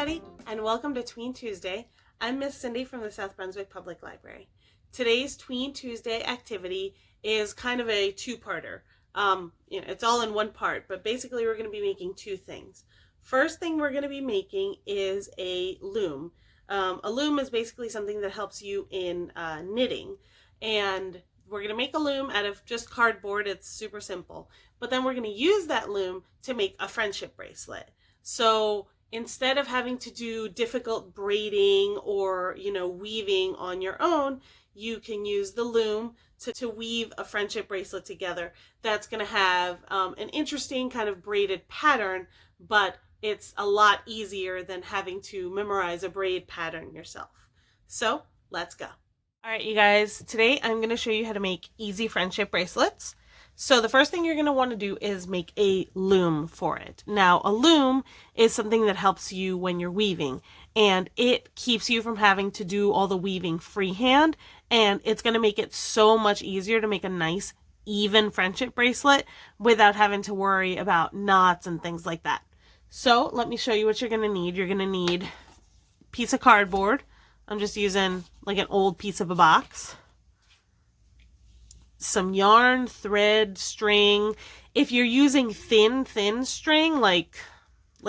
everybody, and welcome to Tween Tuesday. I'm Miss Cindy from the South Brunswick Public Library. Today's Tween Tuesday activity is kind of a two-parter. It's all in one part, but basically we're going to be making two things. First thing we're going to be making is a loom. A loom is basically something that helps you in knitting, and we're going to make a loom out of just cardboard. It's super simple, but then we're going to use that loom to make a friendship bracelet. So instead of having to do difficult braiding or, weaving on your own, you can use the loom to weave a friendship bracelet together that's going to have an interesting kind of braided pattern, but it's a lot easier than having to memorize a braid pattern yourself. So let's go. All right, you guys, today I'm going to show you how to make easy friendship bracelets. So the first thing you're going to want to do is make a loom for it. Now, a loom is something that helps you when you're weaving, and it keeps you from having to do all the weaving freehand, and it's going to make it so much easier to make a nice, even friendship bracelet without having to worry about knots and things like that. So let me show you what you're going to need. You're going to need a piece of cardboard. I'm just using like an old piece of a box. Some yarn, thread, string. If you're using thin string like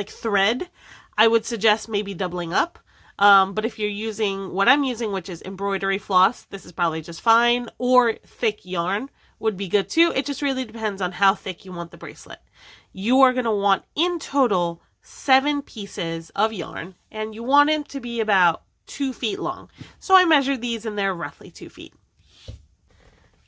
thread, I would suggest maybe doubling up. But if you're using what I'm using, which is embroidery floss, this is probably just fine. Or thick yarn would be good too. It just really depends on how thick you want the bracelet. You are going to want in total 7 pieces of yarn, and you want it to be about 2 feet long. So I measured these and they're roughly 2 feet.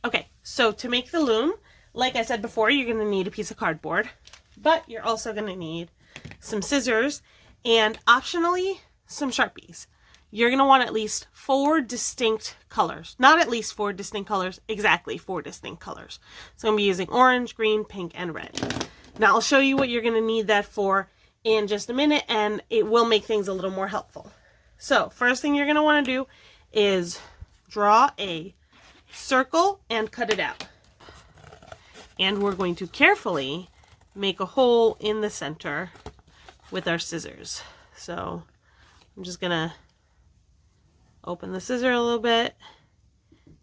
Okay, so to make the loom, like I said before, you're going to need a piece of cardboard, but you're also going to need some scissors and optionally some Sharpies. You're going to want at least 4 distinct colors. Not at least 4 distinct colors, exactly 4 distinct colors. So I'm going to be using orange, green, pink, and red. Now I'll show you what you're going to need that for in just a minute, and it will make things a little more helpful. So first thing you're going to want to do is draw a circle and cut it out. And we're going to carefully make a hole in the center with our scissors. So I'm just going to open the scissor a little bit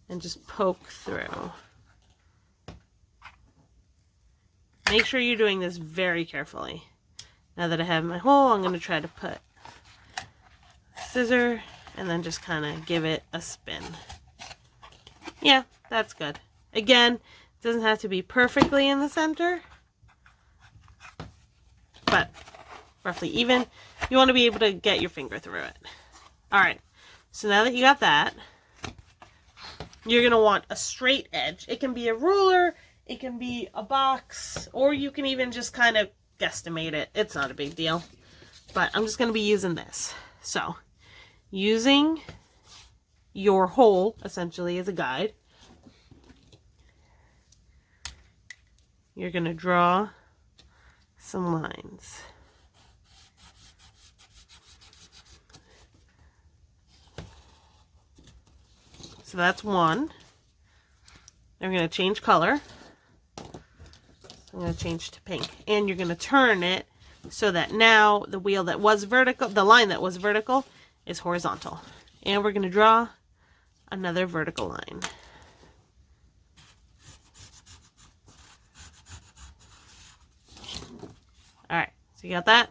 and just poke through. Make sure you're doing this very carefully. Now that I have my hole, I'm going to try to put scissor and then just kind of give it a spin. Yeah, that's good. Again, it doesn't have to be perfectly in the center, but roughly even. You want to be able to get your finger through it. All right, so now that you got that, you're going to want a straight edge. It can be a ruler, it can be a box, or you can even just kind of guesstimate it. It's not a big deal, but I'm just going to be using this. So using your hole essentially as a guide, you're going to draw some lines. So that's one. Then we're going to change color. I'm going to change to pink, and you're going to turn it so that now the wheel that was vertical, the line that was vertical, is horizontal. And we're going to draw another vertical line. All right, so you got that.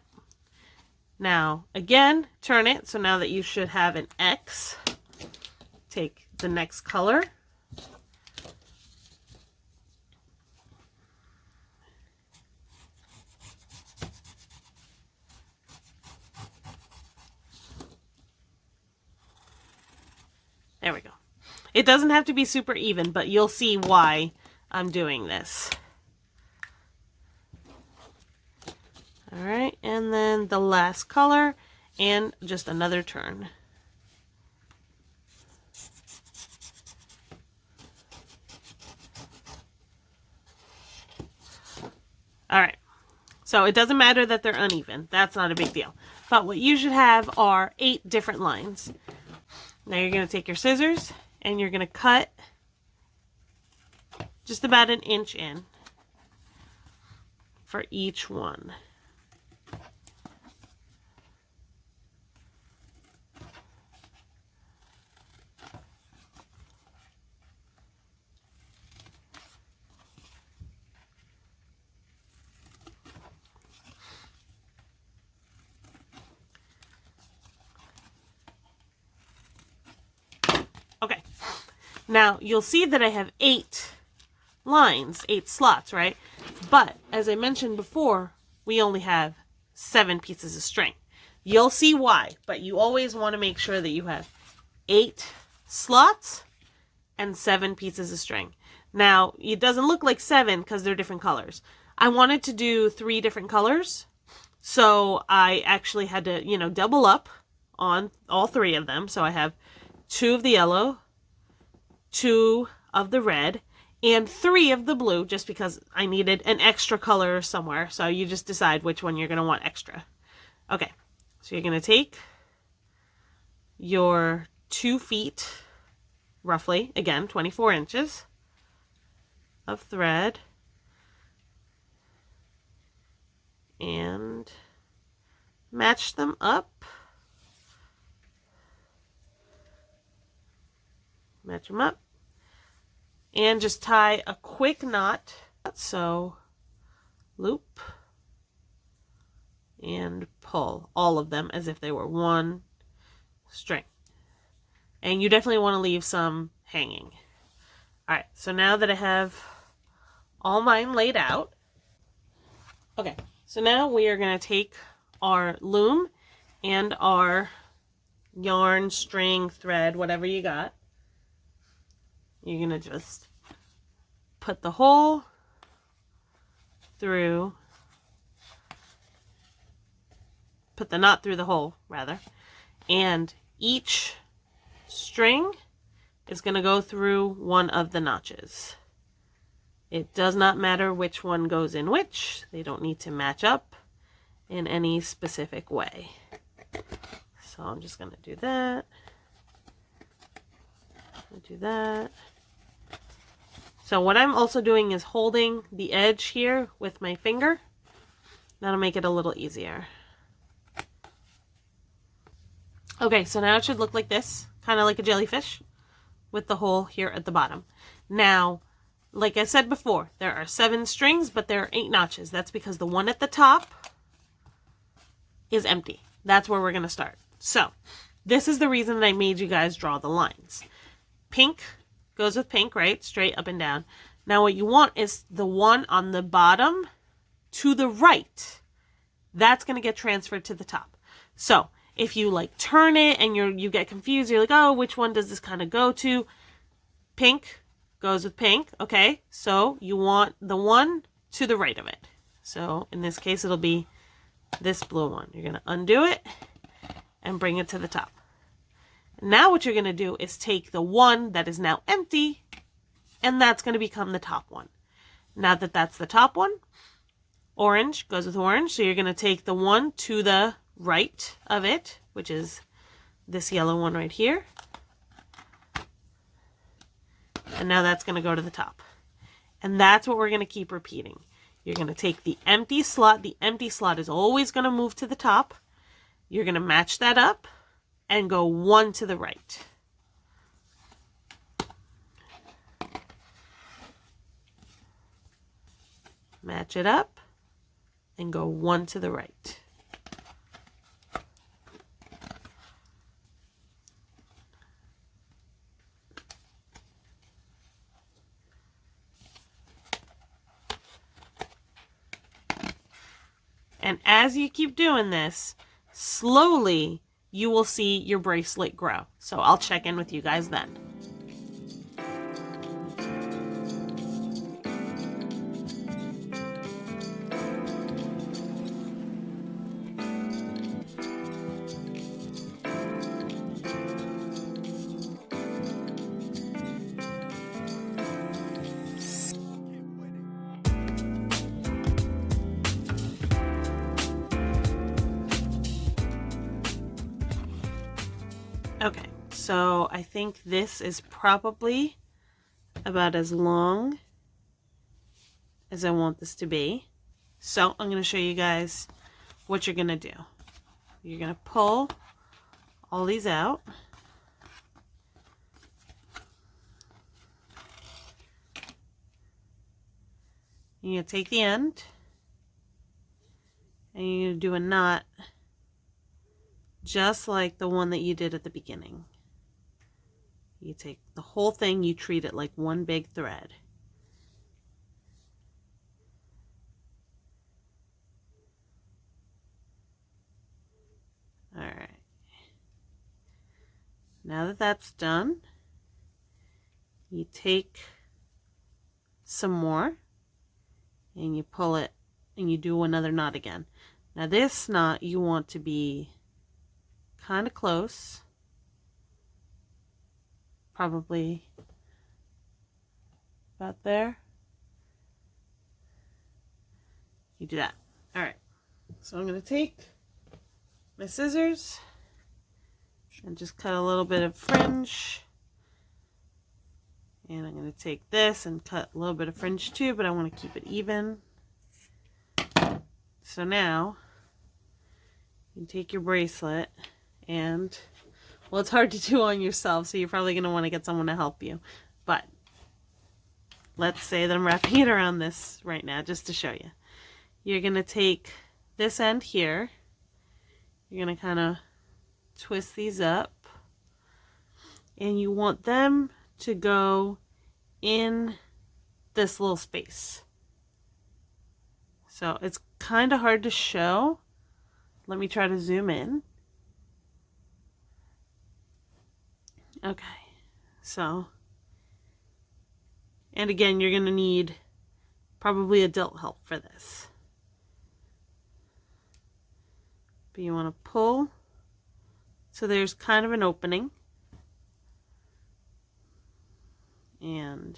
Now, again, turn it. So now that you should have an X, take the next color. There we go. It doesn't have to be super even, but you'll see why I'm doing this. All right, and then the last color and just another turn. All right, so it doesn't matter that they're uneven. That's not a big deal. But what you should have are 8 different lines. Now you're going to take your scissors and you're going to cut just about an inch in for each one. Now, you'll see that I have 8 lines, 8 slots, right? But, as I mentioned before, we only have 7 pieces of string. You'll see why, but you always want to make sure that you have 8 slots and 7 pieces of string. Now, it doesn't look like 7 because they're different colors. I wanted to do 3 different colors, so I actually had to, double up on all 3 of them. So I have 2 of the yellow, 2 of the red, and 3 of the blue, just because I needed an extra color somewhere. So you just decide which one you're going to want extra. Okay, so you're going to take your 2 feet, roughly, again, 24 inches of thread, and match them up. Match them up. And just tie a quick knot. So loop and pull all of them as if they were one string. And you definitely want to leave some hanging. All right, so now that I have all mine laid out, okay, so now we are going to take our loom and our yarn, string, thread, whatever you got. You're going to just put the hole through, put the knot through the hole, rather, and each string is going to go through one of the notches. It does not matter which one goes in which. They don't need to match up in any specific way. So I'm just going to do that. Do that. So what I'm also doing is holding the edge here with my finger. That'll make it a little easier. Okay, so now it should look like this, kind of like a jellyfish with the hole here at the bottom. Now, like I said before, there are 7 strings, but there are 8 notches. That's because the one at the top is empty. That's where we're going to start. So, this is the reason that I made you guys draw the lines. Pink goes with pink, right? Straight up and down. Now what you want is the one on the bottom to the right. That's going to get transferred to the top. So if you like turn it and you get confused, you're like, oh, which one does this kind of go to? Pink goes with pink. Okay, so you want the one to the right of it. So in this case, it'll be this blue one. You're going to undo it and bring it to the top. Now what you're going to do is take the one that is now empty, and that's going to become the top one. Now that that's the top one, orange goes with orange. So you're going to take the one to the right of it, which is this yellow one right here. And now that's going to go to the top. And that's what we're going to keep repeating. You're going to take the empty slot. The empty slot is always going to move to the top. You're going to match that up and go one to the right. Match it up and go one to the right. And as you keep doing this, slowly you will see your bracelet grow. So I'll check in with you guys then. Okay, so I think this is probably about as long as I want this to be. So I'm going to show you guys what you're going to do. You're going to pull all these out. You're going to take the end and you're going to do a knot just like the one that you did at the beginning. You take the whole thing, you treat it like one big thread. All right. Now that that's done, you take some more and you pull it and you do another knot again. Now this knot you want to be kind of close, probably about there. You do that. All right, so I'm going to take my scissors and just cut a little bit of fringe. And I'm going to take this and cut a little bit of fringe too, but I want to keep it even. So now you take your bracelet and, well, it's hard to do on yourself, so you're probably going to want to get someone to help you. But let's say that I'm wrapping it around this right now just to show you. You're going to take this end here. You're going to kind of twist these up. And you want them to go in this little space. So it's kind of hard to show. Let me try to zoom in. Okay, so, and again, you're going to need probably adult help for this. But you want to pull, so there's kind of an opening. And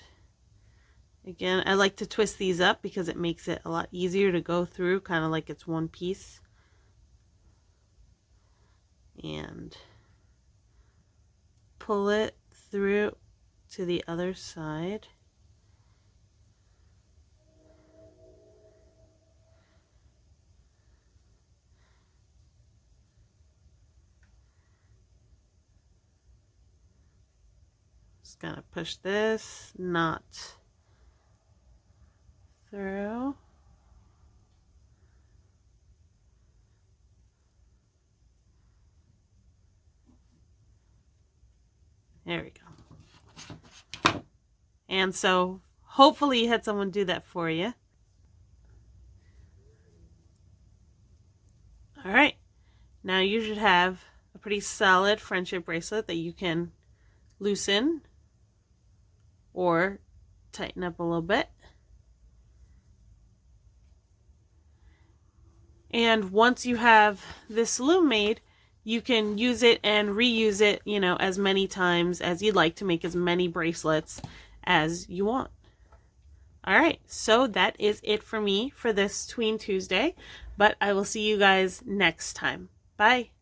again, I like to twist these up because it makes it a lot easier to go through, kind of like it's one piece. And pull it through to the other side. Just gonna push this knot through. There we go. And so hopefully you had someone do that for you. All right, now you should have a pretty solid friendship bracelet that you can loosen or tighten up a little bit. And once you have this loom made, you can use it and reuse it, you know, as many times as you'd like to make as many bracelets as you want. All right, so that is it for me for this Tween Tuesday, but I will see you guys next time. Bye.